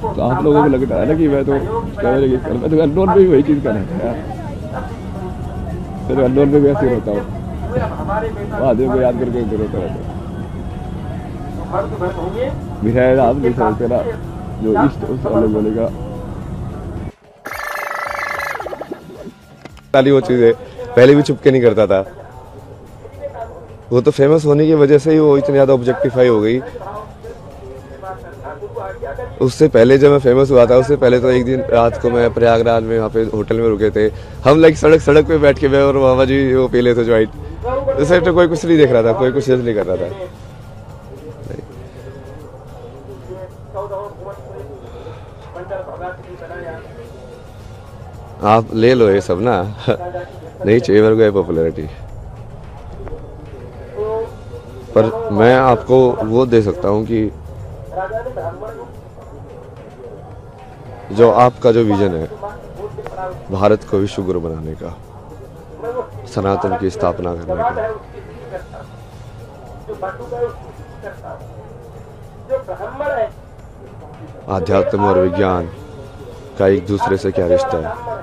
तो आप लोगों को लगता है ना कि मैं तो कैमरे की मैं तो अननोन में भी वही चीज़ कर रहा था यार। फिर अननोन में भी ऐसे होता हूँ, आदमी को याद करके रोता रहता है। मिठाई आप नहीं समझते ना, जो इष्ट उस अलग बोलेगा वाली वो चीज़ है। पहले भी चुपके नहीं करता था, वो तो फेमस होने की वजह से ही वो इतनी ज़्यादा ऑब्जेक्टिफाई हो गई। उससे पहले जब मैं फेमस हुआ था, उससे पहले तो एक दिन रात को मैं प्रयागराज में वहाँ पे होटल में रुके थे हम, लाइक सड़क पे बैठ के मैं और मामा जी वो पी लेते ज्वाइंट। उस टाइम तो कोई कुछ नहीं देख रहा था, कोई कुछ नहीं कर रहा था। आप ले लो ये सब ना नहीं चाहिए मेरे को ये पॉपुलैरिटी, पर मैं आपको वो दे सकता हूँ कि जो आपका जो विजन है भारत को विश्व गुरु बनाने का, सनातन की स्थापना करने का, आध्यात्म और विज्ञान का एक दूसरे से क्या रिश्ता है।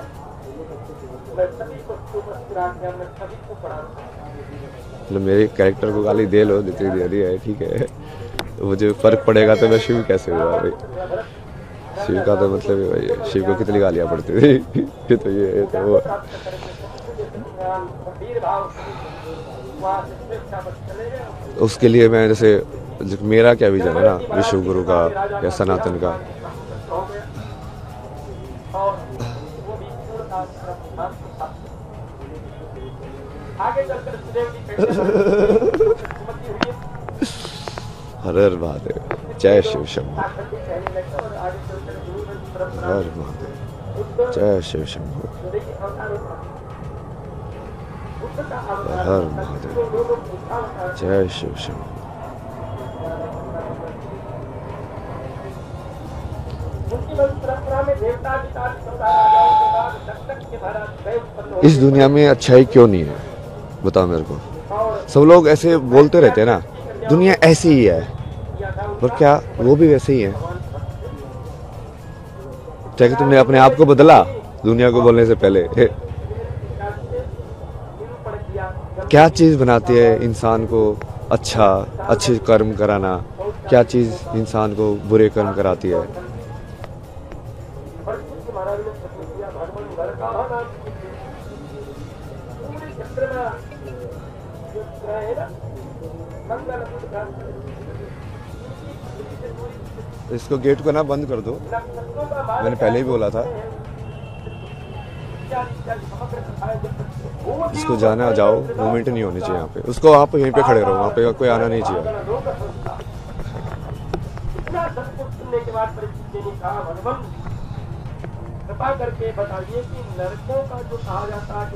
मतलब मेरे कैरेक्टर को गाली दे लो, जितनी दे रही है ठीक है, तो मुझे फर्क पड़ेगा तो मैं शिव कैसे हुआ भाई। शिव का तो मतलब है भाई, शिव को कितनी गालियाँ पड़ती थी ये तो ये तो वो। उसके लिए मैं जैसे मेरा क्या विजन है ना विश्व गुरु का या सनातन का, हर हर महादेव, जय शिव शंभू, हर महादेव, जय शिव शंभू, हर महादेव, जय शिव शंभू। इस दुनिया में अच्छाई क्यों नहीं है बताओ मेरे को। सब लोग ऐसे बोलते रहते हैं ना दुनिया ऐसी ही है, पर क्या वो भी वैसे ही है? क्या कि तुमने अपने आप को बदला दुनिया को बोलने से पहले? क्या चीज बनाती है इंसान को अच्छा अच्छे कर्म कराना, क्या चीज इंसान को बुरे कर्म कराती है? इसको गेट को ना बंद कर दो, मैंने पहले ही बोला था। इसको जाना जाओ, मूवमेंट नहीं होनी चाहिए यहाँ पे। उसको आप यहीं पे खड़े रहो, वहाँ पे कोई आना नहीं चाहिए।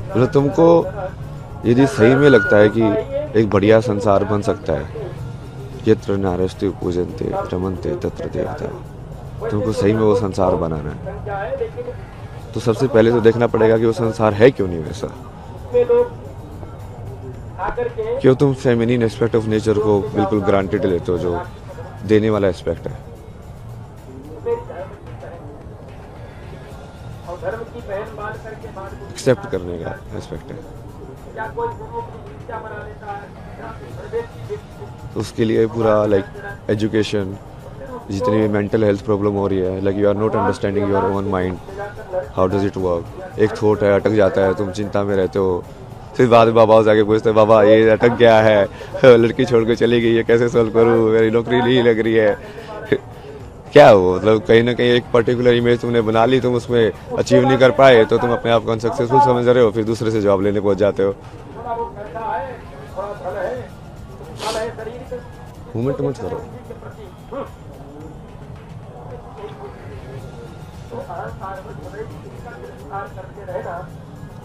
मतलब तुमको यदि सही में लगता है कि एक बढ़िया संसार बन सकता है, यत्र नारस्ते पूजन्ते रमन्ते तत्र देवता, तुमको सही में वो संसार बनाना है, तो सबसे पहले तो देखना पड़ेगा कि वो संसार है क्यों नहीं वैसा। क्यों तुम फेमिनिन एस्पेक्ट ऑफ नेचर को बिल्कुल ग्रांटेड लेते हो, जो देने वाला एस्पेक्ट है। एक्सेप्ट करने का एस्पेक्ट है। तो उसके लिए पूरा लाइक एजुकेशन, जितनी भी मेंटल हेल्थ प्रॉब्लम हो रही है, like you are not understanding your own mind, how does it work. एक थॉट है, अटक जाता है, तुम चिंता में रहते हो, फिर बाद में बाबा जाके पूछते हैं बाबा ये अटक गया है, लड़की छोड़ के चली गई है, कैसे सॉल्व करूँ, मेरी नौकरी नहीं लग रही है। क्या हो, मतलब कहीं ना कहीं एक पर्टिकुलर इमेज तुमने बना ली, तुम उसमें अचीव नहीं कर पाए तो तुम अपने आप को अनसक्सेसफुल समझ रहे हो, फिर दूसरे से जॉब लेने पहुंच जाते हो। मूवमेंट मत करो।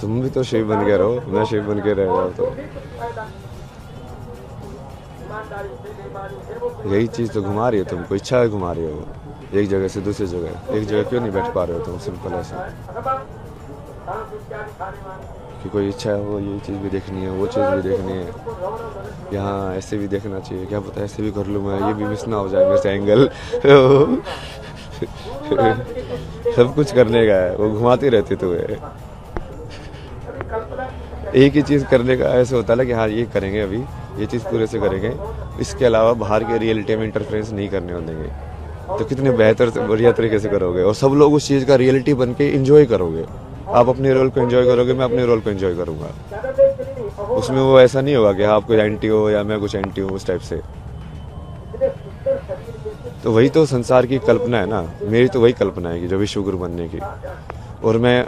तुम भी तो शिव बन के रहो, मैं शिव बन के रह रहा हूँ, तो यही चीज तो घुमा रही है तुमको, इच्छा है घुमा रही हो एक जगह से दूसरी जगह। एक जगह क्यों नहीं बैठ पा रहे हो तुम, सिंपल ऐसा कि कोई इच्छा है वो ये चीज़ भी देखनी है, वो चीज़ भी देखनी है, यहाँ ऐसे भी देखना चाहिए, क्या पता ऐसे भी कर लूँ मैं, ये भी मिस ना हो जाए मेरे से एंगल। सब कुछ करने का है, वो घुमाती रहती तुम्हें। एक ही चीज़ करने का ऐसे होता है ना कि हाँ ये करेंगे, अभी ये चीज़ पूरे से करेंगे, इसके अलावा बाहर के रियलिटी में इंटरफेरेंस नहीं करने देंगे। तो कितने बेहतर से बढ़िया तरीके से करोगे और सब लोग उस चीज़ का रियलिटी बन के इंजॉय करोगे। आप अपने रोल को एंजॉय करोगे, मैं अपने रोल को एंजॉय करूँगा। उसमें वो ऐसा नहीं होगा कि आप कुछ एंटी हो या मैं कुछ एंटी हूँ, उस टाइप से। तो वही तो संसार की कल्पना है ना, मेरी तो वही कल्पना है कि जो विश्वगुरु बनने की। और मैं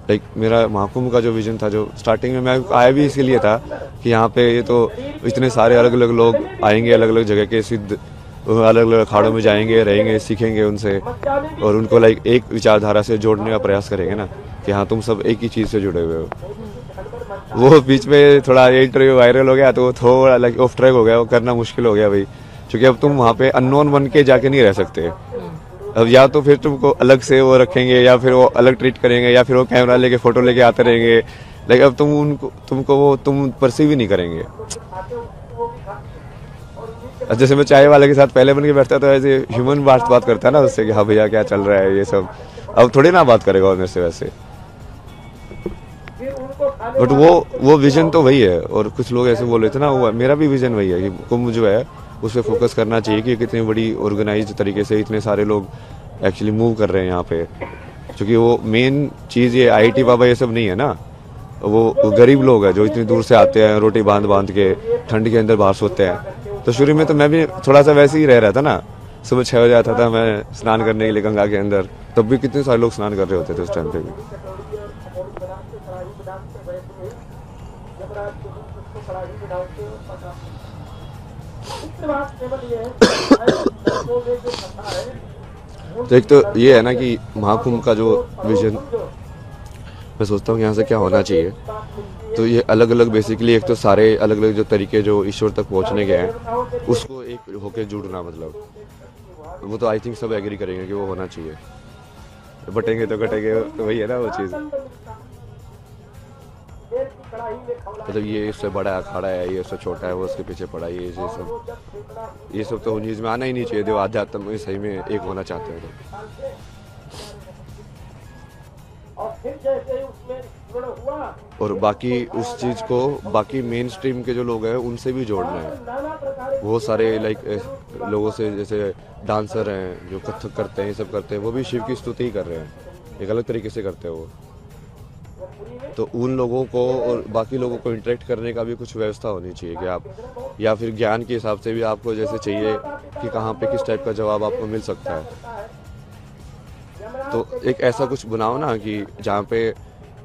लाइक मेरा महाकुंभ का जो विजन था, जो स्टार्टिंग में मैं आया भी इसीलिए था कि यहाँ पे ये तो इतने सारे अलग अलग लोग आएंगे, अलग अलग जगह के सिद्ध अलग अलग अखाड़ों में जाएंगे, रहेंगे, सीखेंगे उनसे और उनको लाइक एक विचारधारा से जोड़ने का प्रयास करेंगे ना कि हाँ तुम सब एक ही चीज़ से जुड़े हुए हो। वो बीच में थोड़ा इंटरव्यू वायरल हो गया तो वो थोड़ा लाइक ऑफ ट्रैक हो गया, वो करना मुश्किल हो गया भाई, क्योंकि अब तुम वहाँ पे अननोन बन के जाके नहीं रह सकते। अब या तो फिर तुमको अलग से वो रखेंगे या फिर वो अलग ट्रीट करेंगे या फिर वो कैमरा लेके फोटो लेके आते रहेंगे, लेकिन अब तुम परसीव ही नहीं करेंगे। जैसे मैं चाय वाले के साथ पहले बन के बैठता था, ऐसे ह्यूमन बात करता है ना उससे कि हाँ भैया क्या चल रहा है ये सब, अब थोड़ी ना बात करेगा मेरे से वैसे। बट वो विजन तो वही है। और कुछ लोग ऐसे बोल रहे थे ना, वो मेरा भी विजन वही है कि कुंभ जो है उस पर फोकस करना चाहिए कि कितनी बड़ी ऑर्गेनाइज तरीके से इतने सारे लोग एक्चुअली मूव कर रहे हैं यहाँ पे। क्योंकि वो मेन चीज़ ये IIT बाबा ये सब नहीं है ना, वो गरीब लोग हैं जो इतनी दूर से आते हैं, रोटी बांध के ठंड के अंदर बाहर सोते हैं। तो शुरू में तो मैं भी थोड़ा सा वैसे ही रह रहा था ना, सुबह 6 बजे आता था मैं स्नान करने के लिए गंगा के अंदर, तब भी कितने सारे लोग स्नान कर रहे होते थे उस टाइम पे भी। तो एक तो ये है ना कि महाकुंभ का जो विजन, मैं सोचता हूँ यहाँ से क्या होना चाहिए। तो ये अलग अलग बेसिकली एक तो सारे अलग अलग जो तरीके जो ईश्वर तक पहुँचने के हैं उसको एक होके जुड़ना, मतलब वो तो आई थिंक सब एग्री करेंगे कि वो होना चाहिए। बटेंगे तो घटेंगे, तो वही है ना वो चीज़। मतलब ये इससे बड़ा अखाड़ा है, ये इससे छोटा है, वो उसके पीछे पड़ा, ये सब तो न्यूज़ में आना ही नहीं चाहिए। जो आध्यात्म में सही में एक होना चाहते हैं तो। और बाकी उस चीज़ को बाकी मेन स्ट्रीम के जो लोग हैं उनसे भी जोड़ना है। बहुत सारे लाइक लोगों से, जैसे डांसर हैं जो कथक करते हैं, ये सब करते हैं, वो भी शिव की स्तुति ही कर रहे हैं, एक अलग तरीके से करते हैं वो। तो उन लोगों को और बाकी लोगों को इंटरेक्ट करने का भी कुछ व्यवस्था होनी चाहिए कि आप, या फिर ज्ञान के हिसाब से भी आपको जैसे चाहिए कि कहाँ पे किस टाइप का जवाब आपको मिल सकता है। तो एक ऐसा कुछ बनाओ ना कि जहाँ पे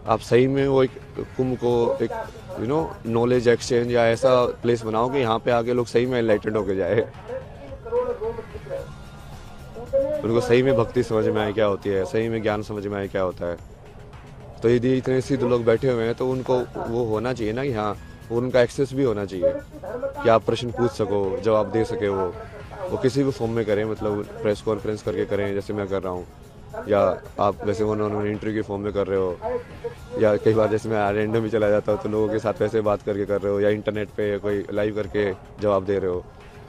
आप सही में वो एक कुंभ को एक नॉलेज एक्सचेंज या ऐसा प्लेस बनाओ कि यहाँ पे आके लोग सही में एनलाइटेंड होके जाए, उनको सही में भक्ति समझ में आए क्या होती है, सही में ज्ञान समझ में आए क्या होता है। तो यदि इतने सिद्ध लोग बैठे हुए हैं तो उनको वो होना चाहिए ना कि हाँ उनका एक्सेस भी होना चाहिए कि आप प्रश्न पूछ सको, जवाब दे सके। वो किसी भी फॉर्म में करें, मतलब प्रेस कॉन्फ्रेंस करके करें जैसे मैं कर रहा हूँ, या आप वैसे उन्होंने इंटरव्यू के फॉर्म में कर रहे हो, या कई बार जैसे मैं रैंडम भी चला जाता हूँ तो लोगों के साथ वैसे बात करके कर रहे हो, या इंटरनेट पे कोई लाइव करके जवाब दे रहे हो,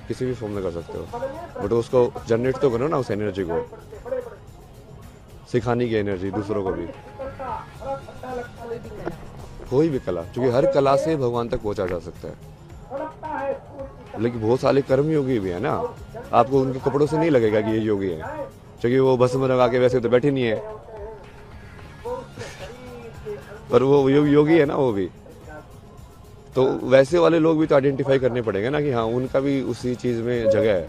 किसी भी फॉर्म में कर सकते हो। बट उसको जनरेट तो करो ना, उस एनर्जी को, सिखाने की एनर्जी दूसरों को भी, कोई भी कला, क्योंकि हर कला से भगवान तक पहुंचा जा सकता है। लेकिन बहुत सारे कर्मयोगी भी है ना, आपको उनके कपड़ों से नहीं लगेगा कि ये योगी है, क्योंकि वो बस में लगा के वैसे तो बैठे नहीं है, पर वो योगी है ना वो भी। तो वैसे वाले लोग भी तो आइडेंटिफाई करने पड़ेंगे ना कि हाँ उनका भी उसी चीज में जगह है,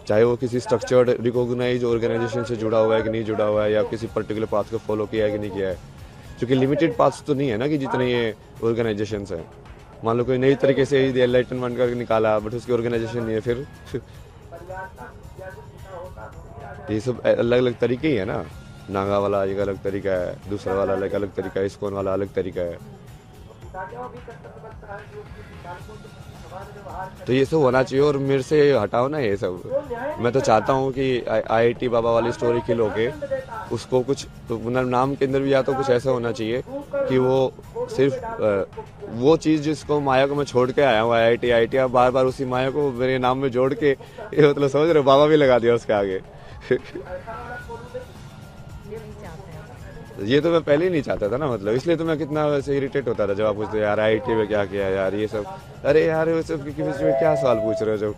चाहे वो किसी स्ट्रक्चर्ड रिकॉग्नाइज ऑर्गेनाइजेशन से जुड़ा हुआ है कि नहीं जुड़ा हुआ है, या किसी पर्टिकुलर पाथ को फॉलो किया है कि नहीं किया है। क्योंकि लिमिटेड पाथ्स तो नहीं है ना कि जितने ये ऑर्गेनाइजेशंस हैं। मान लो कोई नई तरीके से एनलाइटनमेंट करके निकाला, बट उसकी ऑर्गेनाइजेशन नहीं है, फिर ये सब अलग अलग तरीके ही है ना। नागा वाला एक अलग तरीका है, दूसरा वाला अलग तरीका है, इस्कॉन वाला अलग तरीका है। तो ये सब होना चाहिए। और मेरे से हटाओ ना ये सब। मैं तो चाहता हूँ कि IIT बाबा वाली स्टोरी किल होके उसको कुछ नाम के अंदर भी या तो कुछ ऐसा होना चाहिए कि वो सिर्फ वो चीज़ जिसको माया को मैं छोड़ के आया हूँ IIT बार बार उसी माया को मेरे नाम में जोड़ के, ये मतलब समझ रहे हो, बाबा भी लगा दिया उसके आगे। ये नहीं चाहते हैं। ये तो मैं पहले ही नहीं चाहता था ना, मतलब इसलिए तो मैं कितना वैसे इरिटेट होता था जब आप पूछते यार आईआईटी में क्या किया यार ये सब। अरे यार वो सब किसी में क्या सवाल पूछ रहे हो जब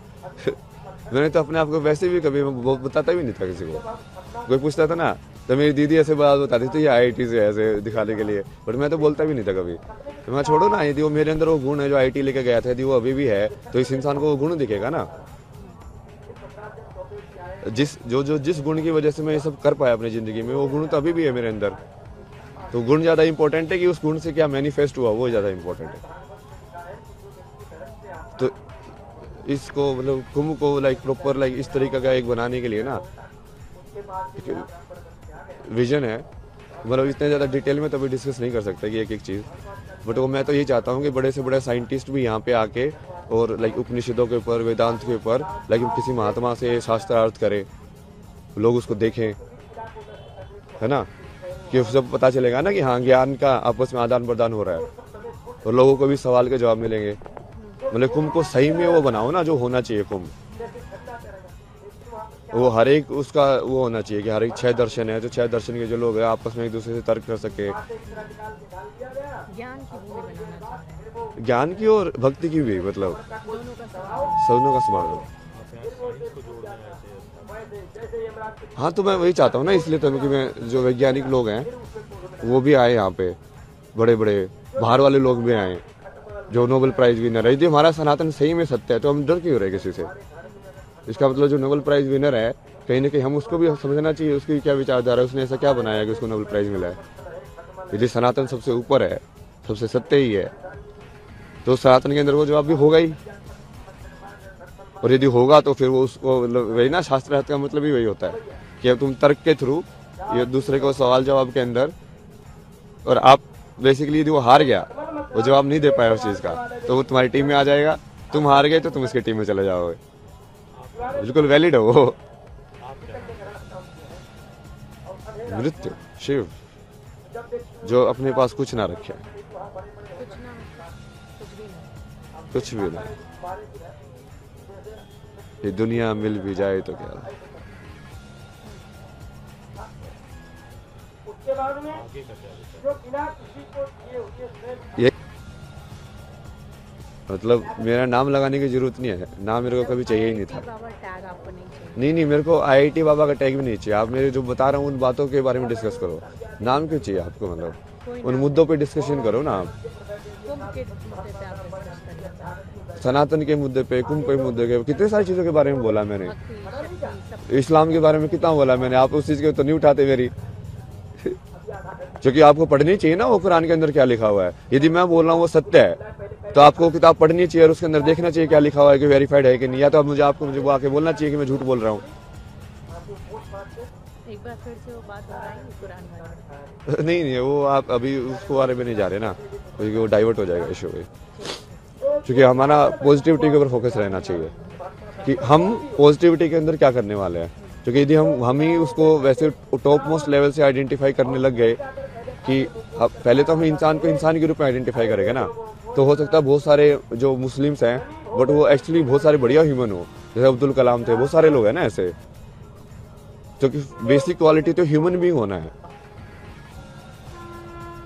मैंने तो अपने आप को वैसे भी कभी बताता भी नहीं था किसी को। कोई पूछता था ना तो मेरी दीदी ऐसे बात बताती थी ये आईआईटी से ऐसे दिखाने के लिए, बट मैं तो बोलता भी नहीं था कभी। तो मैं छोड़ो ना, यदि वो मेरे अंदर वो गुण है जो आईआईटी लेके गया था, यदि वो अभी भी है तो इस इंसान को वो गुण दिखेगा ना। जिस गुण की वजह से मैं ये सब कर पाया अपनी जिंदगी में, वो गुण तो अभी भी है मेरे अंदर। तो गुण ज्यादा इंपॉर्टेंट है कि उस गुण से क्या मैनिफेस्ट हुआ, वो ज्यादा इंपॉर्टेंट है। तो इसको मतलब कुंभ को लाइक प्रॉपर लाइक इस तरीके का एक बनाने के लिए ना विजन है। मतलब इतने ज़्यादा डिटेल में तो अभी डिस्कस नहीं कर सकता कि एक एक चीज़, बट वो मैं तो यही चाहता हूँ कि बड़े से बड़े साइंटिस्ट भी यहाँ पे आके और लाइक उपनिषदों के ऊपर, वेदांत के ऊपर लाइक किसी महात्मा से शास्त्रार्थ करें, लोग उसको देखें, है ना, कि सब पता चलेगा ना कि हाँ ज्ञान का आपस में आदान प्रदान हो रहा है और लोगों को भी सवाल के जवाब मिलेंगे। मतलब कुंभ को सही में वो बनाओ ना जो होना चाहिए कुंभ, वो हर एक उसका वो होना चाहिए कि हर एक 6 दर्शन है, जो 6 दर्शन के जो लोग हैं आपस में एक दूसरे से तर्क कर सके, ज्ञान की भूमि बनाना चाह रहे हैं, ज्ञान की और भक्ति की भी, मतलब दोनों का समागम। हाँ तो मैं वही चाहता हूँ ना, इसलिए तो कि मैं जो वैज्ञानिक लोग हैं वो भी आए यहाँ पे, बड़े बड़े बाहर वाले लोग भी आए जो नोबेल प्राइज विनर है। यदि हमारा सनातन सही में सत्य है तो हम डर क्यों रहे किसी से। इसका मतलब जो नोबेल प्राइज विनर है कहीं ना कहीं हम उसको भी समझना चाहिए, उसकी क्या विचारधारा है, उसने ऐसा क्या बनाया कि उसको नोबेल प्राइज मिला है। यदि सनातन सबसे ऊपर है, सबसे सत्य ही है, तो सनातन के अंदर वो जवाब भी होगा ही। और यदि होगा तो फिर वो उसको वही ना, शास्त्रार्थ का मतलब ही वही होता है कि अब तुम तर्क के थ्रू ये दूसरे को सवाल जवाब के अंदर, और आप बेसिकली यदि वो हार गया, वो जवाब नहीं दे पाया उस चीज का, तो वो तुम्हारी टीम में आ जाएगा। तुम हार गए तो तुम उसकी टीम में चले जाओगे। बिल्कुल वैलिड है वो। मृत्यु शिव जो अपने पास कुछ ना रखे, कुछ भी ना, ये दुनिया मिल भी जाए तो क्या। ये मतलब मेरा नाम लगाने की जरूरत नहीं है, नाम मेरे को कभी चाहिए ही नहीं था। बाबा टैग आपको नहीं चाहिए? नहीं, मेरे को आईआईटी बाबा का टैग भी नहीं चाहिए। आप मेरे जो बता रहा हूँ उन बातों के बारे में डिस्कस करो, नाम क्यों चाहिए आपको, मतलब उन मुद्दों पे डिस्कशन करो ना आप। कुंभ के मुद्दे पे आप डिस्कस करना चाहते हैं? सनातन के मुद्दे पे, कुंभ के मुद्दे के, कितने सारी चीजों के बारे में बोला मैंने, भक्ति, शक्ति, सब इस्लाम के बारे में कितना बोला मैंने। आप उस चीज के तो नहीं उठाते मेरी क्योंकि आपको पढ़नी चाहिए ना वो कुरान के अंदर क्या लिखा हुआ है। यदि मैं बोल रहा हूँ वो सत्य है तो आपको किताब पढ़नी चाहिए और उसके अंदर देखना चाहिए क्या लिखा हुआ है, कि वेरीफाइड है कि नहीं। या तो मुझे वो आके बोलना चाहिए कि मैं झूठ बोल रहा हूँ। एक बार फिर से वो बात दोहराएंगे कुरान वाली? नहीं, वो आप अभी उसको बारे में नहीं जा रहे ना, क्योंकि वो डाइवर्ट हो जाएगा इशू पे। क्योंकि हमारा पॉजिटिविटी के ऊपर फोकस रहना चाहिए कि हम पॉजिटिविटी के अंदर क्या करने वाले हैं। क्योंकि यदि हम ही उसको वैसे टॉप मोस्ट लेवल से आइडेंटिफाई करने लग गए कि पहले तो हम इंसान को इंसान के रूप में आइडेंटिफाई करेंगे ना, तो हो सकता है बहुत सारे जो मुस्लिम्स हैं बट वो एक्चुअली बहुत सारे बढ़िया ह्यूमन हो, जैसे अब्दुल कलाम थे, बहुत सारे लोग हैं ना ऐसे। क्योंकि बेसिक क्वालिटी तो ह्यूमन बीइंग होना है।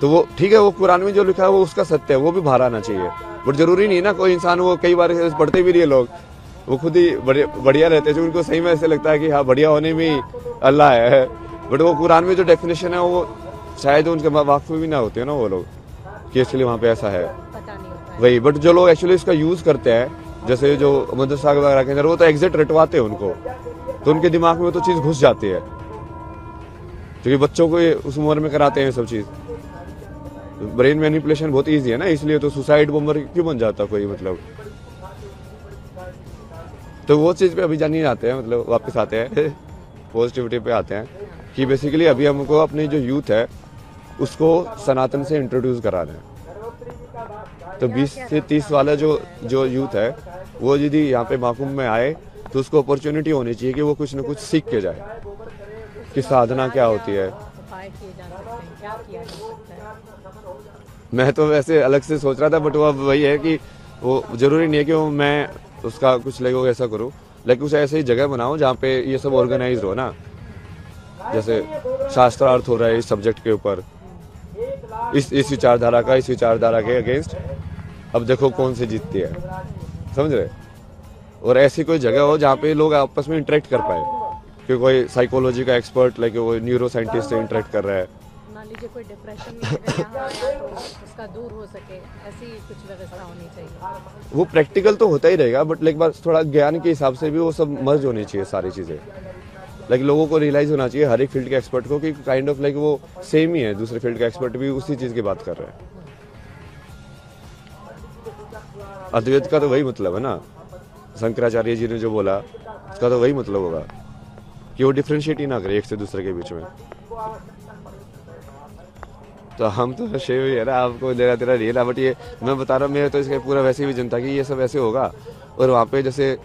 तो वो ठीक है, वो कुरान में जो लिखा है वो उसका सत्य है, वो भी बाहर आना चाहिए। बट जरूरी नहीं ना कोई इंसान, वो कई बार पढ़ते भी नहीं है लोग, वो खुद ही बढ़िया रहते हैं, जो उनको सही में ऐसे लगता है कि हाँ बढ़िया होने में अल्लाह है। बट वो कुरान में जो डेफिनेशन है वो शायद उनके वाकफ भी ना होते हैं ना वो लोग कि एक्चुअली वहाँ पे ऐसा है, पता नहीं होता है। वही। बट जो लोग एक्चुअली इसका यूज करते हैं, जैसे जो मदरसा वगैरह के अंदर, वो तो एग्जैक्ट रटवाते हैं उनको, तो उनके दिमाग में वो तो चीज घुस जाती है। क्योंकि बच्चों को उस उम्र में कराते हैं सब चीज। ब्रेन मैनिपुलेशन बहुत इजी है ना, इसलिए तो सुसाइड बॉम्बर क्यों बन जाता कोई, मतलब। तो वो चीज पे अभी जान नहीं आते हैं, मतलब वापस आते हैं पॉजिटिविटी पे आते हैं कि बेसिकली अभी हमको अपनी जो यूथ है उसको सनातन से इंट्रोड्यूस कराना है। तो 20 से 30 वाला जो यूथ है वो यदि यहाँ पे महाकुंभ में आए तो उसको अपॉर्चुनिटी होनी चाहिए कि वो कुछ ना कुछ सीख के जाए कि साधना क्या होती है। उपाय किए जा सकते हैं, क्या किया जा सकता है? मैं तो वैसे अलग से सोच रहा था, बट वो अब वही है कि वो जरूरी नहीं है कि वो मैं उसका कुछ लगेगा ऐसा करूँ। लाइक उसे ऐसे ही जगह बनाओ जहाँ पे ये सब ऑर्गेनाइज हो ना, जैसे शास्त्रार्थ हो रहा है इस सब्जेक्ट के ऊपर, इस विचारधारा का इस विचारधारा के अगेंस्ट, अब देखो कौन सी जीतती है, समझ रहे। और ऐसी कोई जगह हो जहाँ पे लोग आपस में इंटरेक्ट कर पाए, कि कोई साइकोलॉजी का एक्सपर्ट लाइक वो न्यूरो साइंटिस्ट से इंटरेक्ट कर रहा है, मान लीजिए कोई डिप्रेशन में अगर यहाँ आया तो उसका दूर हो सके, ऐसी कुछ व्यवस्था होनी चाहिए। वो प्रैक्टिकल तो होता ही रहेगा, बट लाइक बात थोड़ा ज्ञान के हिसाब से भी वो सब मर्ज होनी चाहिए सारी चीज़ें। लाइक लोगों को रियलाइज होना चाहिए हर एक फील्ड के एक्सपर्ट को कि काइंड ऑफ लाइक वो सेम ही है, दूसरे फील्ड का एक्सपर्ट भी उसी चीज़ की बात कर रहे हैं। अद्वैत का तो वही मतलब है ना, शंकराचार्य जी ने जो बोला उसका तो वही मतलब होगा कि वो डिफ्रेंशिएट ही ना करे एक से दूसरे के बीच में। तो हम तो शेव ही है ना, आपको लेना तेरा रियल है, बट ये मैं बता रहा हूँ, मेरे तो इसका पूरा वैसे भी जनता कि ये सब ऐसे होगा। और वहाँ पे जैसे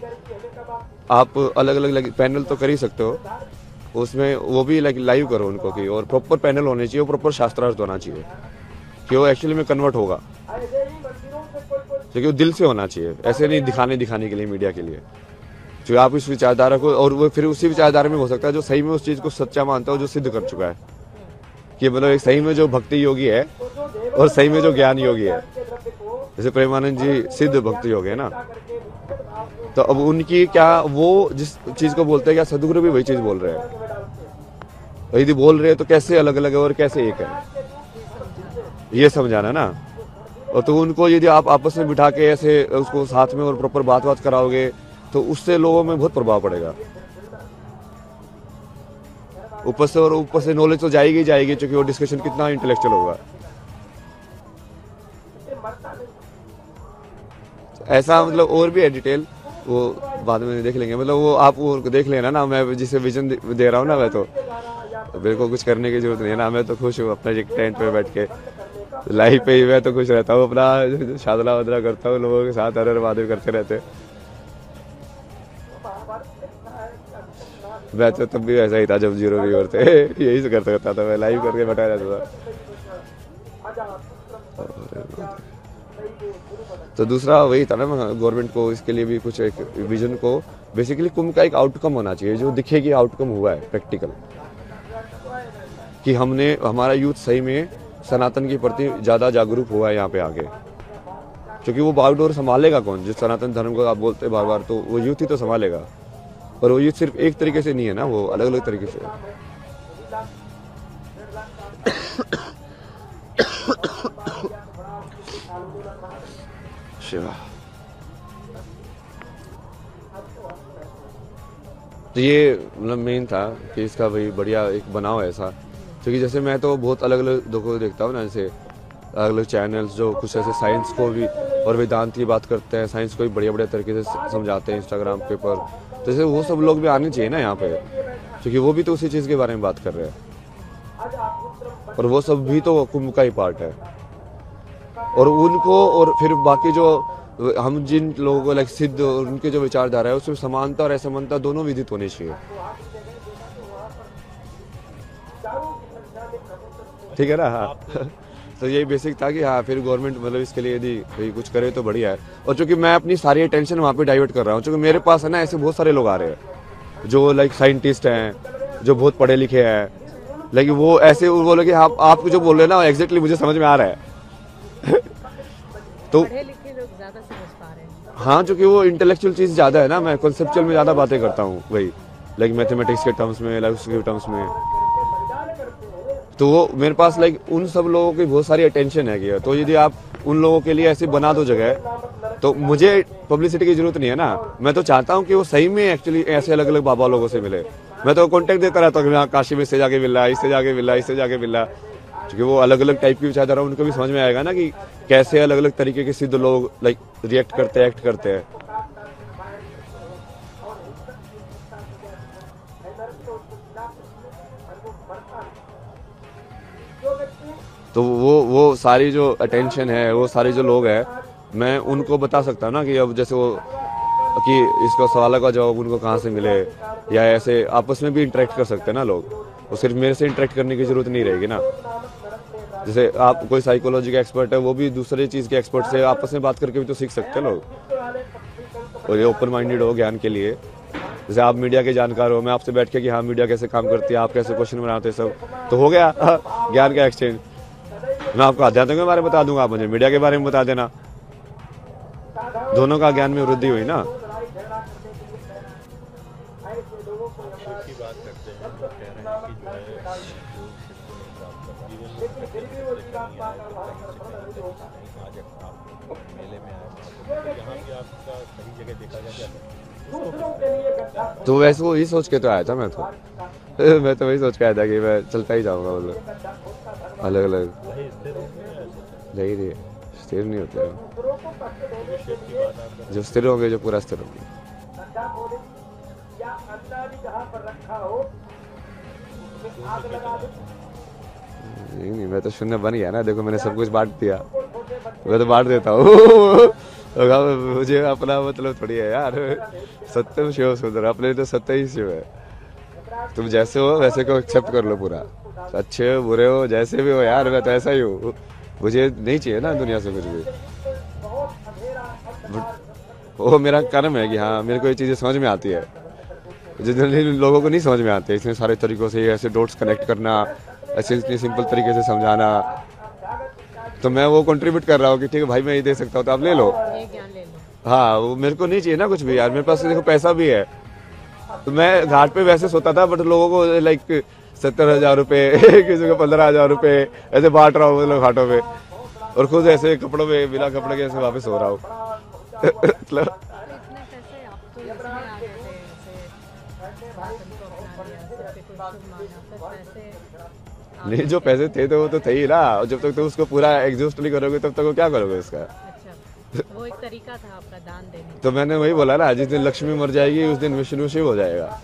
आप अलग अलग पैनल तो कर ही सकते हो, उसमें वो भी लाइव करो उनको की, और प्रॉपर पैनल होने चाहिए, प्रॉपर शास्त्रार्थ होना चाहिए कि वो एक्चुअली में कन्वर्ट होगा, क्योंकि वो दिल से होना चाहिए, ऐसे नहीं दिखाने के लिए, मीडिया के लिए। जो आप इस विचारधारा को, और वो फिर उसी विचारधारा में हो सकता है जो सही में उस चीज़ को सच्चा मानता हो, जो सिद्ध कर चुका है कि मतलब एक सही में जो भक्ति योगी है और सही में जो ज्ञान योगी है। जैसे प्रेमानंद जी सिद्ध भक्ति योगी है ना, तो अब उनकी क्या, वो जिस चीज़ को बोलते हैं क्या सदगुरु भी वही चीज़ बोल रहे हैं। यदि बोल रहे हैं तो कैसे अलग अलग है और कैसे एक है, ये समझाना ना। और तो उनको यदि आप आपस में बिठा के ऐसे उसको साथ में और प्रॉपर बात कराओगे तो उससे लोगों में बहुत प्रभाव पड़ेगा। ऊपर से नॉलेज तो जाएगी ही जाएगी, क्योंकि वो डिस्कशन कितना इंटेलेक्चुअल होगा। ऐसा मतलब और भी है डिटेल, वो बाद में देख लेंगे। मतलब वो आप वो देख लेना ना, मैं जिसे विजन दे रहा हूँ ना, मैं तो मेरे को कुछ करने की जरूरत नहीं है ना, मैं तो खुश हूँ अपना टेंट पे बैठ के लाइव पे ही मैं तो खुश रहता हूँ, अपना शादला वादला करता हूँ, लोगों के साथ हर बातें करते रहते। मैं तो तब भी ऐसा ही था जब 0 व्यूअर थे, यही से करता था मैं, लाइव करके बैठा रहता था। तो दूसरा वही था ना, गवर्नमेंट को इसके लिए भी कुछ एक विजन को, बेसिकली कुंभ का एक आउटकम होना चाहिए जो दिखे कि आउटकम हुआ है प्रैक्टिकल, कि हमने हमारा यूथ सही में सनातन के प्रति ज़्यादा जागरूक हुआ है यहाँ पे आके। क्योंकि वो बागडोर संभालेगा कौन, जिस सनातन धर्म को आप बोलते हैं बार बार, तो वो यूथ ही तो संभालेगा। और वो यूथ सिर्फ एक तरीके से नहीं है ना, वो अलग अलग तरीके से है। शिवा, तो ये मतलब मेन था कि इसका भाई बढ़िया एक बनाओ ऐसा, क्योंकि जैसे मैं तो बहुत अलग अलग लोगों को देखता हूँ ना, जैसे अलग अलग चैनल्स जो कुछ ऐसे साइंस को भी और वेदांत की बात करते हैं, साइंस को भी बढ़िया बढ़िया तरीके से समझाते हैं इंस्टाग्राम पे पर, तो जैसे वो सब लोग भी आने चाहिए ना यहाँ पे, क्योंकि वो भी तो उसी चीज़ के बारे में बात कर रहे हैं, और वो सब भी तो कुंभ का ही पार्ट है। और उनको, और फिर बाकी जो हम जिन लोगों को लाइक सिद्ध और उनके जो विचारधारा है उसमें समानता और असमानता दोनों विदित होनी चाहिए, ठीक है ना। हाँ तो यही बेसिक था कि हाँ फिर गवर्नमेंट मतलब इसके लिए यदि कुछ करे तो बढ़िया है। और चूंकि मैं अपनी सारी अटेंशन वहाँ पे डाइवर्ट कर रहा हूँ, चूंकि मेरे पास है ना ऐसे बहुत सारे लोग आ रहे हैं जो लाइक साइंटिस्ट हैं, जो बहुत पढ़े लिखे हैं, लेकिन वो ऐसे बोले कि आप जो बोल रहे हैं ना एग्जैक्टली मुझे समझ में आ रहा है। तो पढ़े लिखे लोग ज्यादा समझ पा रहे हैं। हाँ, क्योंकि वो इंटेलेक्चुअल चीज़ ज़्यादा है ना, मैं कॉन्सेप्चुअल में ज़्यादा बातें करता हूँ, वही लाइक मैथमेटिक्स के टर्म्स में, लाइक उसके टर्म्स में। तो वो मेरे पास लाइक उन सब लोगों की बहुत सारी अटेंशन है कि, तो यदि आप उन लोगों के लिए ऐसी बना दो जगह, तो मुझे पब्लिसिटी की जरूरत नहीं है ना। मैं तो चाहता हूँ कि वो सही में एक्चुअली ऐसे अलग अलग बाबा लोगों से मिले। मैं तो कॉन्टेक्ट देता रहता हूँ कि काशी में इससे जाके मिल रहा है, इससे जाके मिल रहा है, इससे जाके मिल रहा है, क्योंकि वो अलग अलग टाइप की विचारधारा उनको भी समझ में आएगा ना कि कैसे अलग अलग तरीके के सिद्ध लोग लाइक रिएक्ट करते हैं, एक्ट करते हैं। तो वो सारी जो अटेंशन है, वो सारे जो लोग हैं, मैं उनको बता सकता हूँ ना कि अब जैसे वो कि इसका सवाल का जवाब उनको कहाँ से मिले, या ऐसे आपस में भी इंटरेक्ट कर सकते हैं ना लोग। वो सिर्फ मेरे से इंटरेक्ट करने की जरूरत नहीं रहेगी ना। जैसे आप कोई साइकोलॉजी का एक्सपर्ट है, वो भी दूसरे चीज़ के एक्सपर्ट से आपस में बात करके भी तो सीख सकते हैं लोग। और ये ओपन माइंडेड हो ज्ञान के लिए, जैसे आप मीडिया के जानकार हो, मैं आपसे बैठ के कि हाँ मीडिया कैसे काम करती है, आप कैसे क्वेश्चन बनाते हैं, सब तो हो गया ज्ञान का एक्सचेंज। मैं आपको आध्यात्म के बारे में बता दूंगा, आप मुझे मीडिया के बारे में बता देना, दोनों का ज्ञान में वृद्धि हुई ना। की बात करते हैं तो कह रहे हैं कि जो है जो शिव को नहीं प्राप्त कर जीवन में कहीं से नहीं आए तो आज आप मेले में आए तो यहाँ भी आपका सही जगह देखा जाए तो वैसे वही सोच के तो आया था मैं तो मैं तो वही सोच के आया था कि मैं चलता ही जाऊंगा, मतलब अलग अलग नहीं रही स्थिर नहीं होते हैं। जो स्थिर होंगे, जो पूरा स्थिर होंगे। नहीं, मैं तो शून्य बन गया ना, देखो मैंने सब कुछ बांट दिया, मैं तो बांट देता हूँ मुझे अपना मतलब थोड़ी है यार, सत्यम शिव सुंदर, अपने तो सत्य ही शिव है। तुम जैसे हो वैसे को एक्सेप्ट कर लो पूरा, अच्छे हो बुरे हो जैसे भी हो यार, मैं तो ऐसा ही हूँ, मुझे नहीं चाहिए ना दुनिया से कुछ भी। वो मेरा कर्म है कि हाँ मेरे को ये चीज़ें समझ में आती है, जितने लोगों को नहीं समझ में आते, इतने सारे तरीकों से ऐसे डॉट्स कनेक्ट करना, ऐसे इतनी सिंपल तरीके से समझाना, तो मैं वो कंट्रीब्यूट कर रहा हूँ कि ठीक है भाई मैं ये दे सकता हूँ तो आप ले लो, ये ज्ञान ले लो। हाँ वो मेरे को नहीं चाहिए ना कुछ भी यार, मेरे पास देखो पैसा भी है, तो मैं घाट पे वैसे सोता था, बट लोगों को लाइक 70,000 रुपये किसी को 15,000 रुपये ऐसे बांट रहा हूँ मतलब घाटों पे, और खुद ऐसे कपड़ों में बिना कपड़े के ऐसे वापस हो रहा हूँ मतलब नहीं, जो पैसे थे तो वो तो थे ही ना, और जब तक तो उसको पूरा एग्जॉस्ट नहीं करोगे तब तक वो क्या करोगे इसका। अच्छा, वो एक तरीका था आपका दान देने। तो मैंने वही बोला ना, जिस दिन लक्ष्मी मर जाएगी उस दिन विष्णु शिव हो जाएगा,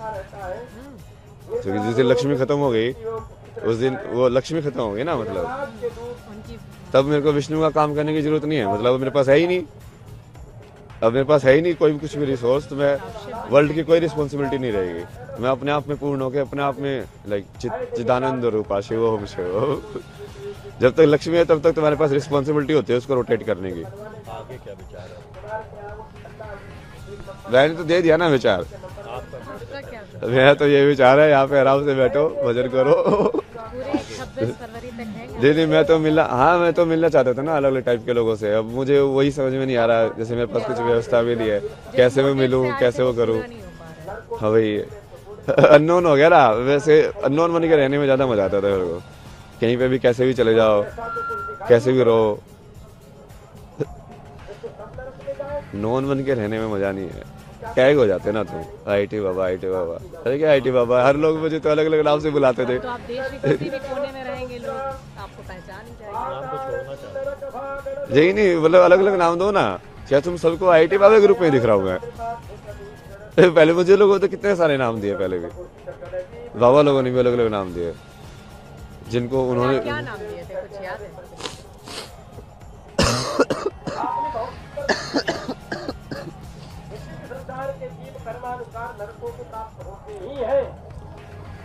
क्योंकि जिस दिन लक्ष्मी खत्म हो गई उस दिन वो लक्ष्मी खत्म हो गई ना, मतलब तब मेरे को विष्णु का काम करने की जरूरत नहीं है, मतलब मेरे पास है ही नहीं, अब मेरे पास है ही नहीं कोई भी कुछ भी रिसोर्स, तो मैं वर्ल्ड की कोई रिस्पॉन्सिबिलिटी नहीं रहेगी, मैं अपने आप में पूर्ण होकर अपने आप में लाइक चिदानंद रूपा शिव होम शिव। जब तक लक्ष्मी है तब तक तुम्हारे पास रिस्पॉन्सिबिलिटी होती है उसको रोटेट करने की। आगे क्या विचार है? मैंने तो दे दिया ना विचार, आपका क्या मेरा तो ये विचार है यहाँ पे आराम से बैठो भजन करो। पूरे 26 फरवरी तक है? नहीं मैं तो मिलना, हाँ मैं तो मिलना चाहता था ना अलग अलग टाइप के लोगों से, अब मुझे वही समझ में नहीं आ रहा, जैसे मेरे पास कुछ व्यवस्था भी नहीं है, कैसे मैं मिलूँ कैसे वो करूँ। हाँ वही अननोन हो गया ना, वैसे अननोन बन के रहने में ज़्यादा मजा आता था मेरे को, कहीं पे भी कैसे भी चले जाओ कैसे भी रहो, नॉन बन के रहने में मजा नहीं है, क्या हो जाते ना तुम आईटी बाबा अरे क्या आईटी बाबा, हर लोग मुझे तो अलग अलग नाम से बुलाते थे। तो आप देश के किसी भी कोने में रहेंगे लोग आपको पहचान ही जाएंगे। नाम को छोड़ना चाहते हैं? यही नहीं मतलब अलग अलग नाम दो ना, क्या तुम सबको आईटी बाबा के रूप में दिख रहा हूँ मैं? पहले मुझे लोगों तो कितने सारे नाम दिए, पहले भी बाबा लोगों ने भी अलग अलग नाम दिए, जिनको उन्होंने क्या नाम दिए थे कुछ याद है?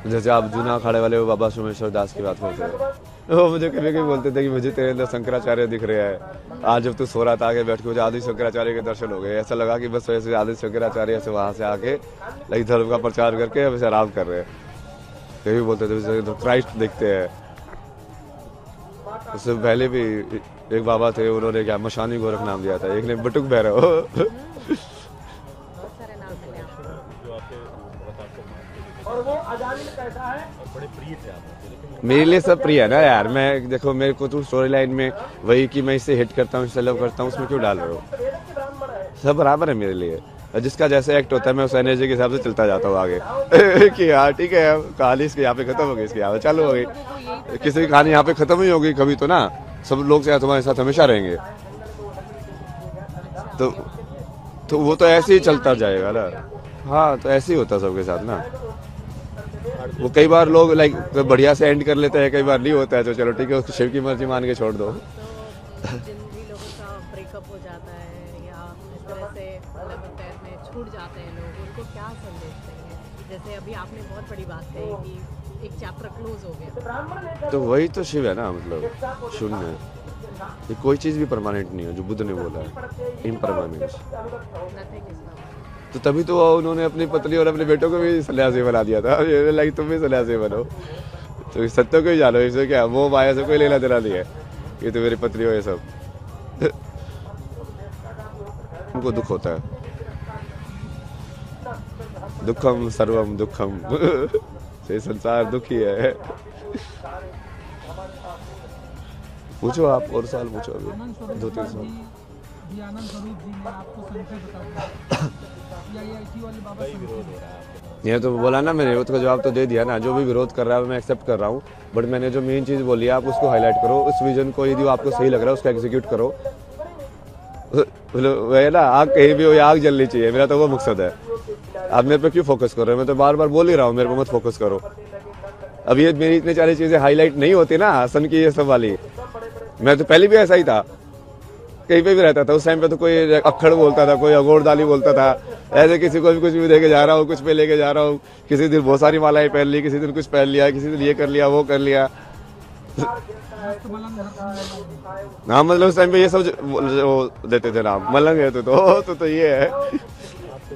जैसे आप जूना अखाड़े वाले वो बाबा सोमेश्वर दास की बात करते हैं, वो मुझे कभी कभी बोलते थे कि मुझे तेरे अंदर शंकराचार्य दिख रहा है, आज जब तू सो रहा था आगे बैठ के मुझे आदि शंकराचार्य के दर्शन हो गए, ऐसा लगा कि बस वैसे आदि शंकराचार्य से वहाँ से आके लाइक धर्म का प्रचार करके वैसे आराम कर रहे हैं। कभी बोलते थे जैसे क्राइस्ट दिखते हैं। उससे पहले भी एक बाबा थे, उन्होंने क्या मशानी गोरख नाम दिया था, एक ने बटुक भैरव। और वो अजामिल कैसा है बड़े प्रिय थे आपको, लेकिन मेरे लिए सब प्रिय है ना यार, मैं देखो मेरे को तो स्टोरी लाइन में वही कि मैं इससे हिट करता हूँ इससे लव करता हूँ, उसमें क्यों डाल रहे हो? सब बराबर है मेरे लिए, जिसका जैसे एक्ट होता है मैं उस एनर्जी के हिसाब से चलता जाता हूँ आगे कि हाँ ठीक है कहानी इसकी यहाँ पे खत्म हो गई, इसकी यहाँ पे चालू हो गई, किसी की कहानी यहाँ पे खत्म ही होगी कभी तो ना, सब लोग से तुम्हारे साथ हमेशा रहेंगे, तो वो तो ऐसे ही चलता जाएगा ना। हाँ तो ऐसे ही होता सबके साथ ना, वो कई बार लोग लाइक बढ़िया से एंड कर लेते हैं, कई बार नहीं होता है, तो चलो ठीक है उसको शिव की मर्जी मान के छोड़ दो। तो जिन भी लोगों का ब्रेकअप हो जाता है या इस तरह से लव अफेयर में छूट जाते हैं लोग, उनको क्या संदेश देंगे? जैसे अभी आपने बहुत बड़ी बात कही कि एक चैप्टर क्लोज हो गया, तो वही तो शिव है ना, मतलब शून्य, ये कोई चीज़ भी परमानेंट नहीं है, जो बुद्ध ने बोला है इम्परमानेंस। नथिंग इज तो तभी तो उन्होंने अपनी पत्नी और अपने बेटों को भी सन्यासी बना दिया था। लाइक तुम भी सन्यासी बनो, तो सत्य को ही जानो, इससे क्या वो माया से कोई लेना देना नहीं है, ये तो मेरी पत्नी हो ये सब। उनको दुख होता है, दुखम सर्वम दुखम। ये संसार दुखी है। पूछो आप, और साल पूछो अभी 2-3 साल। आनंद स्वरूप जी ने आपको संशय बताया वाले बाबा ये तो बोला ना मैंने, विरोध का जवाब तो दे दिया ना। जो भी विरोध कर रहा है मैं एक्सेप्ट कर रहा हूँ, बट मैंने जो मेन चीज़ बोली है आप उसको हाईलाइट करो, उस विजन को यदि आपको सही लग रहा है उसको एग्जीक्यूट करो। वह ना, आग कहीं भी हो या आग जलनी चाहिए, मेरा तो वो मकसद है। आप मेरे पे क्यों फोकस कर रहे हो? मैं तो बार बार बोल ही रहा हूँ मेरे पे मत फोकस करो। अब ये मेरी इतनी सारी चीज़ें हाईलाइट नहीं होती ना हसन की ये सब वाली, मैं तो पहले भी ऐसा ही था, कहीं पे भी रहता था। उस टाइम पे तो कोई अक्खड़ बोलता था, कोई अगोरदाली बोलता था, ऐसे किसी को भी कुछ भी देके जा रहा हूँ, कुछ पे लेके जा रहा हूँ। किसी दिन बहुत सारी मालाएं पहन ली, किसी दिन कुछ पहन लिया, किसी दिन ये कर लिया वो कर लिया। हाँ मतलब उस टाइम पे ये सब जो देते थे नाम, मलंग है तो ये है।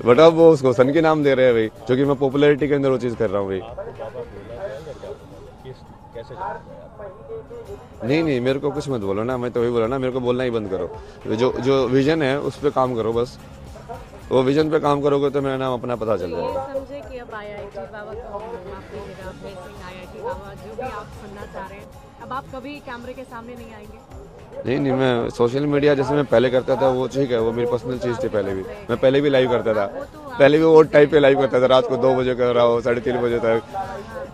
बट अब वो उसको सन के नाम दे रहे हैं भाई, क्योंकि मैं पॉपुलैरिटी के अंदर वो चीज़ कर रहा हूँ भाई। नहीं मेरे को कुछ मत बोलो ना, मैं तो वही बोला ना, मेरे को बोलना ही बंद करो। जो विजन है उस पर काम करो, बस वो विजन पे काम करोगे तो मेरा नाम अपना पता चल जाएगा। समझे कि अब IIT बाबा को माफ कीजिएगा, अभय सिंह IIT बाबा जो भी आप सुनना चाह रहे हैं, अब आप कभी कैमरे के सामने नहीं आएंगे? नहीं मैं सोशल मीडिया जैसे मैं पहले करता था वो ठीक है, वो मेरी पर्सनल चीज़ थी। पहले भी मैं पहले भी लाइव करता था, पहले भी वो टाइप पे लाइव करता था, रात को 2 बजे कर रहा हो, 3:30 बजे तक,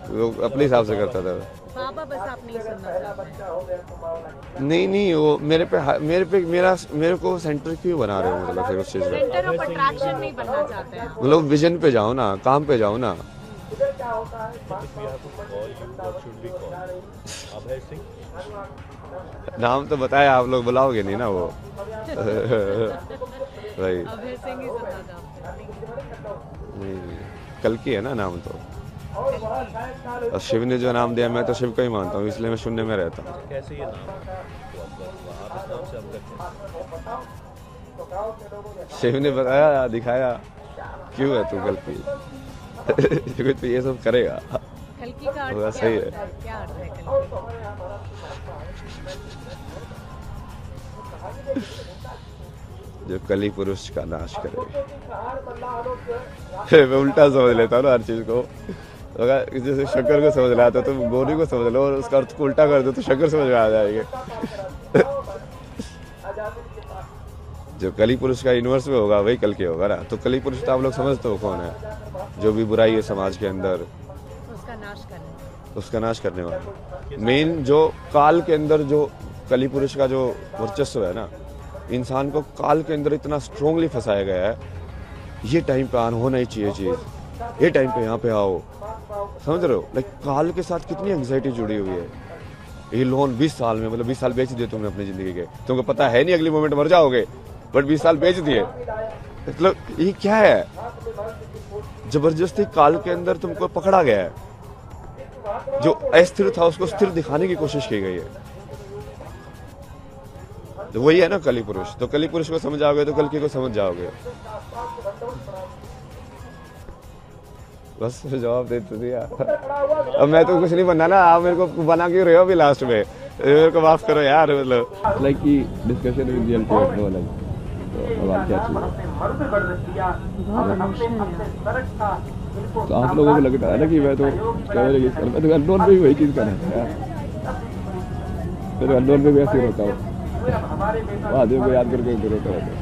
तो अपने हिसाब से करता था। बाबा बस आप नहीं सुनना चाहते? नहीं वो मेरे को सेंटर क्यों बना रहे हो? मतलब फिर उस चीज़ में सेंटर ऑफ अट्रैक्शन नहीं बनना चाहते हैं? मतलब विजन पे जाओ ना, काम पे जाओ ना। अभय सिंह नाम तो बताया, आप लोग बुलाओगे नहीं ना वो। भाई अभय सिंह ही सुनना चाहते हैं? नहीं, कल की है ना नाम तो। और शिव ने जो नाम दिया, मैं तो शिव को ही मानता हूँ, इसलिए मैं शून्य में रहता हूँ। कैसे ये नाम आप इस नाम से अवगत हैं? शिव ने बताया, दिखाया, क्यों है तू कल की। तो ये सब करेगा। कल्कि का अर्थ क्या सही है। होता है? क्या अर्थ है कल्कि? जो कली पुरुष का नाश करे। मैं उल्टा समझ लेता हूँ ना हर चीज को। जैसे शंकर को समझ रहा था तो गौरी को समझ लो, और उसका अर्थ को उल्टा कर दो तो शंकर समझ में आ जाएंगे। जो कली पुरुष का यूनिवर्स में होगा वही कल के होगा ना। तो कली पुरुष तो आप लोग समझते हो कौन है? जो भी बुराई है समाज के अंदर, उसका नाश करने वाला। मेन जो काल के अंदर जो कली पुरुष का जो वर्चस्व है ना, इंसान को काल के अंदर इतना स्ट्रोंगली फंसाया गया है। ये टाइम पे आना होना ही चाहिए चीज, ये टाइम पे यहाँ पे आओ, समझ रहे हो? लाइक काल के साथ कितनी एंग्जाइटी जुड़ी हुई है। ये लोन 20 साल में, मतलब 20 साल बेच दिए तुमने अपनी जिंदगी के, तुमको पता है नहीं अगली मोमेंट मर जाओगे, बट 20 साल बेच दिए। मतलब ये क्या है? जबरदस्ती काल के अंदर तुमको पकड़ा गया है। जो अस्थिर था उसको स्थिर दिखाने की कोशिश की गई है। तो वही है ना कली पुरुष। तो कली पुरुष को समझ जाओगे तो कल की को समझ जाओगे। बस जवाब दे तो दिया। अब मैं तो कुछ नहीं बनना ना, आप मेरे को बना क्यों रहे हो अभी लास्ट में? मेरे को माफ करो यार। मतलब लाइक की discussion with the ultimate know like, तो अब आप क्या चाहिए? तो आप लोगों को लगता है ना कि मैं तो कैमरे की मैं तो अननोन पे भी वही चीज़ कर रहा है। मैं तो अननोन पे भी ऐसे होता हूँ, आदमी को याद करके रोता रहता है।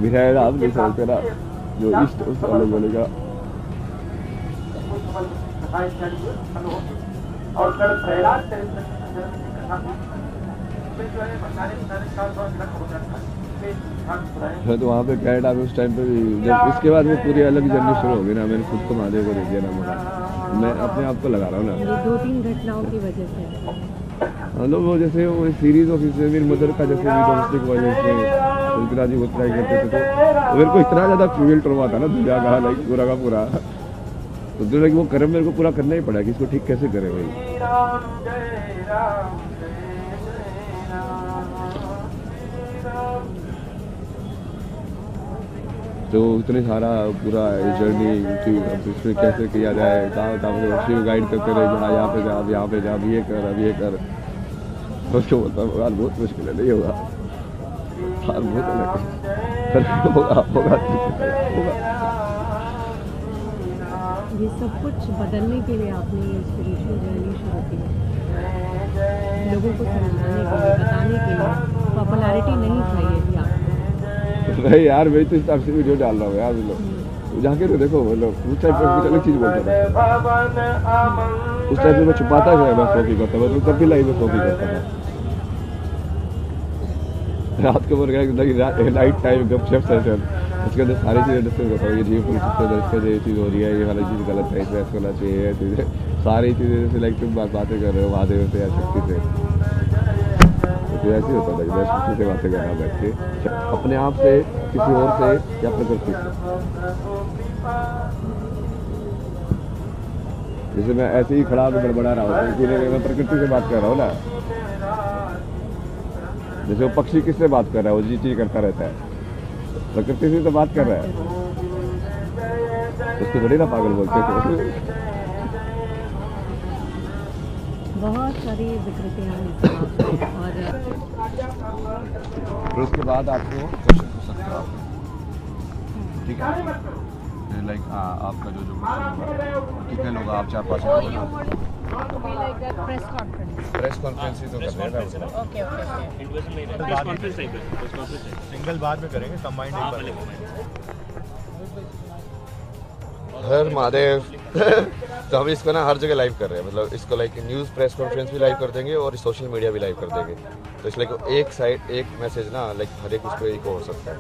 विधायक आप नहीं समझते ना, जो इष्ट उस अलग बोलेगा। तो वहाँ पे कैनेडा में उस टाइम पे भी, जब इसके बाद में पूरी अलग जर्नी शुरू हो गई ना, मैंने खुद को महादेव को दे दिया ना। मैं अपने आप को लगा रहा हूँ ना 2-3 घटनाओं की वजह से। मतलब वो जैसे वो सीरीज ऑफ मेरी मदर का जैसे भी डोमेस्टिक वायलेंस में उनकी जी वो ट्राई करते थे, तो मेरे को इतना ज़्यादा फील ट्रॉमा था ना दुनिया का, लाइक पूरा का पूरा। तो दुनिया की वो कर्म मेरे को पूरा करना ही पड़ा कि इसको ठीक कैसे करे भाई। तो इतने सारा पूरा जर्नी थी, अब इसमें कैसे किया जाए, कहाँ कहाँ शिव गाइड करते रहे, जहाँ यहाँ पे जा, अब यहाँ पे जा, अब ये कर, अब ये कर। उसको बोलता हूँ यार बहुत मुश्किल है, नहीं होगा यार, बहुत होगा। ये सब कुछ बदलने के लिए आपने ये स्पिरिचुअल जर्नी शुरू की है, लोगों को समझाने के लिए, बताने के लिए। पॉपुलैरिटी नहीं चाहिए थी आपको। नहीं यार, मैं तो इस टाइप से वीडियो डाल रहा हूँ यार, मतलब जाके तो देखो, मतलब उस टाइप पर अलग चीज़ बोलता था, उस टाइप में मैं छुपाता गया, मैं शौकी करता था, तो तब भी लाइव में शौकी करता था। रात को बोल गया नाइट टाइम गपशप सेशन, उसके अंदर सारी चीज़ें डिस्कस करता हूँ, ये जीव पुलिस इसके अंदर इसके ये चीज़ हो रही है, ये वाली चीज़ गलत है, इसमें ऐसा होना चाहिए, चीज़ें सारी चीज़ें जैसे लाइक तुम बातें कर रहे हो महादेव से या शक्ति से, तो ऐसे होता था कि मैं शक्ति से बातें कर रहा बैठ के, अपने आप से, किसी और से, या प्रकृति से। जैसे मैं ऐसे ही खड़ा होकर बड़बड़ा रहा हूँ, इसीलिए मैं प्रकृति से बात कर रहा हूँ ना। जैसे वो पक्षी किससे बात कर रहा है, वो जी चीज करता रहता है, प्रकृति से तो बात कर रहा है, उसको थोड़ी ना पागल बोलते थे। बहुत सारी विकृतियाँ हैं और फिर उसके बाद आपको क्वेश्चन पूछ सकते हो आप, ठीक है, लाइक आपका जो क्वेश्चन होगा कितने लोग आप 4-5 प्रेस कॉन्फ्रेंस ही तो कर रहे हैं ना। सिंगल बाद में करेंगे, कंबाइंड एक बार। हर महादेव तो हम इसको ना हर जगह लाइव कर रहे हैं, मतलब इसको लाइक न्यूज़ प्रेस कॉन्फ्रेंस भी लाइव कर देंगे और सोशल मीडिया भी लाइव कर देंगे, तो इसलिए एक साइड एक मैसेज ना लाइक हर एक उस पर एक हो सकता है।